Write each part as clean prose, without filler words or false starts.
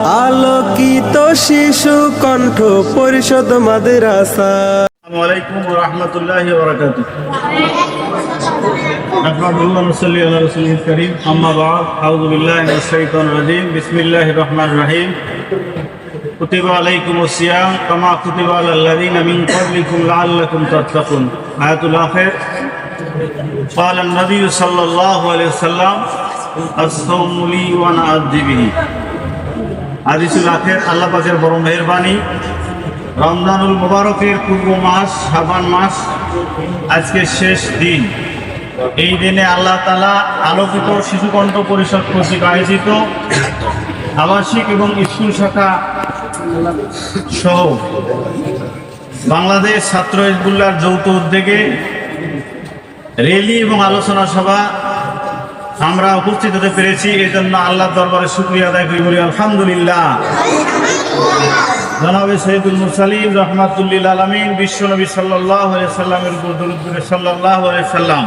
আলোকিত শিশু কণ্ঠ পরিষদ মাদ্রাসা। আসসালামু আলাইকুম ওয়া রাহমাতুল্লাহি ওয়া বারাকাতুহু। নাহমাদুহু ওয়া নুসাল্লি আলা রাসূলিল কারীম। আম্মা বা'দ। আউযু বিল্লাহি মিনাশ শাইতানির রাজীম। বিসমিল্লাহির রাহমানির রাহিম। কুতিবা আলাইকুমুস সিয়াম কামা কুতিবা আলাল লাযীনা মিন ক্বাবলিকুম লাআল্লাকুম তাত্তাকুন। আয়াতুল আখির। قال النبي صلى الله عليه وسلم الصوم لي وانا أجزي به। হাদিসুল আখির। আল্লাহ পাকের বড় মেহেরবানি, রমজানুল মুবারকের পূর্ব মাস শাবান মাস আজকে শেষ দিন। এই দিনে আল্লাহ তাআলা আলোকিত শিশুকণ্ঠ পরিষদ কর্তৃক আয়োজিত আবাসিক এবং স্কুল শাখা সহ বাংলাদেশ ছাত্র হিজবুল্লাহর যৌথ উদ্যোগে র্যালি এবং আলোচনা সভা আমরা উপস্থিত হতে পেরেছি। এই জন্য আল্লাহর দরবারে শুকরিয়া আদায় করি, বলি আলহামদুলিল্লাহ। জনাবে সৈয়দুল মুরসালিন রাহমাতুল লিল আলামিন বিশ্বনবী সাল্লাল্লাহু আলাইহি সাল্লামের উপর দরুদ পড়ে সাল্লাল্লাহু আলাইহি সাল্লাম।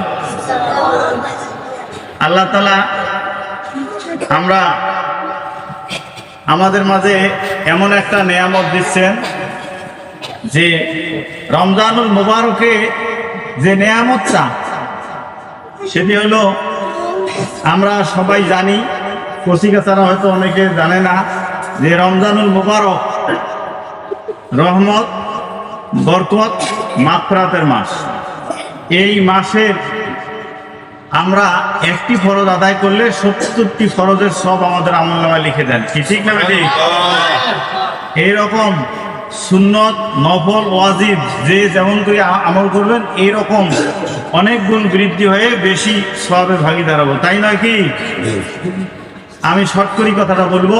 আল্লাহ তাআলা আমাদের মাঝে এমন একটা নেয়ামত দিচ্ছেন যে রমজানুল মুবারকে যে নেয়ামতটা, সেটি হলো আমরা সবাই জানি, কচিকাচারা হয়তো অনেকে জানে না, যে রমজানুল মুবারক রহমত, বরকত, মাগফিরাতের মাস। এই মাসের আমরা একটি ফরজ আদায় করলে ৭০টি ফরজের সব আমাদের আমলনামায় লিখে দেন। কি ঠিক না ঠিক? এইরকম সুন্নত, নফল, ওয়াজিব যে যেমন করে আমল করবেন, এইরকম অনেক গুণ বৃদ্ধি হয়ে বেশি সওয়াবে ভাগীদার হবো, তাই নয় কি? আমি শর্ট করে কথাটা বলবো।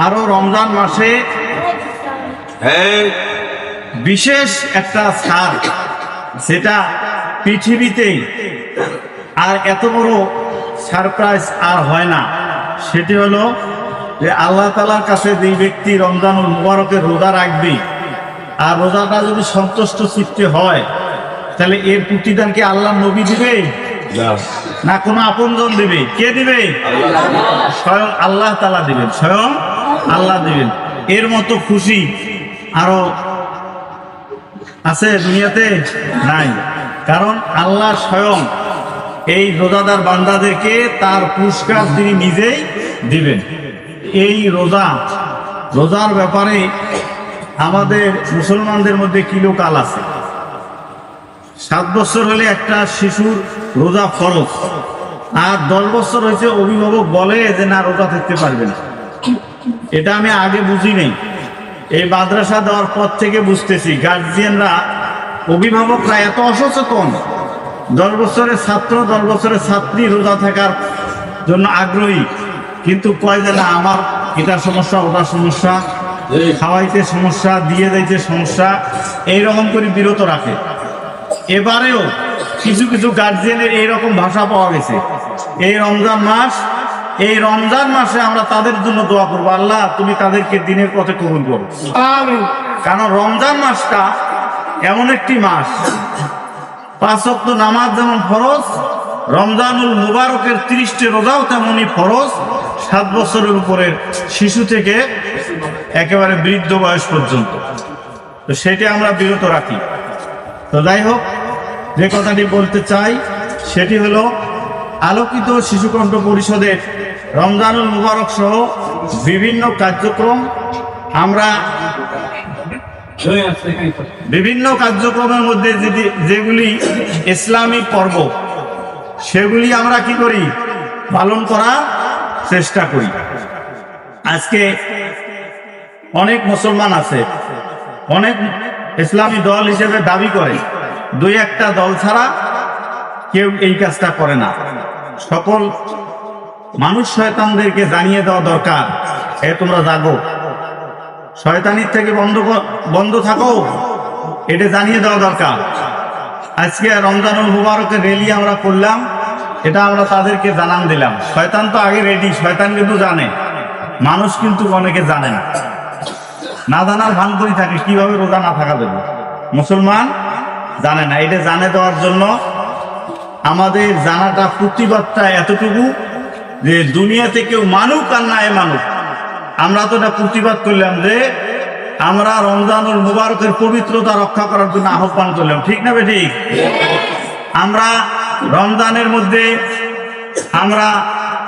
আরো রমজান মাসে বিশেষ একটা ছাড়, সেটা পৃথিবীতে আর এত বড় সারপ্রাইজ আর হয় না। সেটি হলো যে আল্লাহ তাআলার কাছে যে ব্যক্তি রমজানুল মুবারকের রোজা রাখবে, আর রোজাটা যদি সন্তুষ্ট চিত্তে হয়, তাহলে এর প্রতিদান কি আল্লাহ নবী দিবে না কোনো আপনজন দিবে? কে দিবে? স্বয়ং আল্লাহ তাআলা দিবেন, স্বয়ং আল্লাহ দিবেন। এর মতো খুশি আরো আছে দুনিয়াতে? নাই। কারণ আল্লাহ স্বয়ং এই রোজাদার বান্দাদেরকে তার পুরস্কার তিনি নিজেই দিবেন। এই রোজার ব্যাপারে আমাদের মুসলমানদের মধ্যে কিলোকাল আছে। 7 বছর হলে একটা শিশুর রোজা ফরজ, আর 10 বছর হয়েছে অভিভাবক বলে যে না, রোজা থাকতে পারবে না। এটা আমি আগে বুঝি নেই, এই মাদ্রাসা দেওয়ার পর থেকে বুঝতেছি। গার্জিয়ানরা, অভিভাবকরা এত অসচেতন। 10 বছরের ছাত্র, 10 বছরের ছাত্রী রোজা থাকার জন্য আগ্রহী, কিন্তু কয় যে না, আমার এটার সমস্যা, ওটার সমস্যা, খাওয়াইতে সমস্যা, দিয়ে যাইতে সমস্যা, এইরকম করে বিরত রাখে। এবারেও কিছু কিছু গার্জিয়ানের এইরকম ভাষা পাওয়া গেছে। এই রমজান মাসে আমরা তাদের জন্য দোয়া করবো, আল্লাহ তুমি তাদেরকে দিনের পথে কবুল করো। কারণ রমজান মাসটা এমন একটি মাস, 5 ওয়াক্ত নামাজ যেমন ফরজ, রমজানুল মুবারকের 30টি রোজাও তেমনই ফরজ। 7 বছরের উপরের শিশু থেকে একেবারে বৃদ্ধ বয়স পর্যন্ত, তো সেটা আমরা বিরত রাখি। তো যাই হোক, যে কথাটি বলতে চাই সেটি হলো আলোকিত শিশুকণ্ঠ পরিষদের রমজানুল মুবারক সহ বিভিন্ন কার্যক্রম, আমরা বিভিন্ন কার্যক্রমের মধ্যে যেগুলি ইসলামী পর্ব, সেগুলি আমরা কি করি? পালন করার চেষ্টা করি। আজকে অনেক মুসলমান আছে, অনেক ইসলামী দল হিসেবে দাবি করে, 2-1টা দল ছাড়া কেউ এই কাজটা করে না। সকল মানুষ শয়তানদেরকে জানিয়ে দেওয়া দরকার, তোমরা জাগো, শয়তানির থেকে বন্ধ থাকো, এটা জানিয়ে দেওয়া দরকার। আজকে রমজানুল মুবারকের র্যালি আমরা করলাম, এটা আমরা তাদেরকে জানান দিলাম। শয়তান তো আগে রেডি, শয়তান কিন্তু জানে, মানুষ কিন্তু অনেকে জানে না, না জানার ভান করে থাকে কিভাবে রোজা না থাকা যাবে। মুসলমান জানে না, এটা জানে দেওয়ার জন্য আমাদের জানাটা প্রতিবাদটা এতটুকু যে দুনিয়াতে কেউ মানুক আর না মানুক, আমরা তো এটা প্রতিবাদ করলাম যে আমরা রমজানুল মুবারকের পবিত্রতা রক্ষা করার জন্য আহ্বান করলাম, ঠিক না ঠিক? আমরা রমজানের মধ্যে আমরা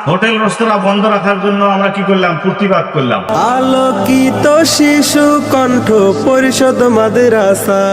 হোটেল রেস্তোরাঁ বন্ধ রাখার জন্য আমরা কি করলাম? প্রতিবাদ করলাম। আলোকিত শিশু কণ্ঠ পরিষদ মাদ্রাসা।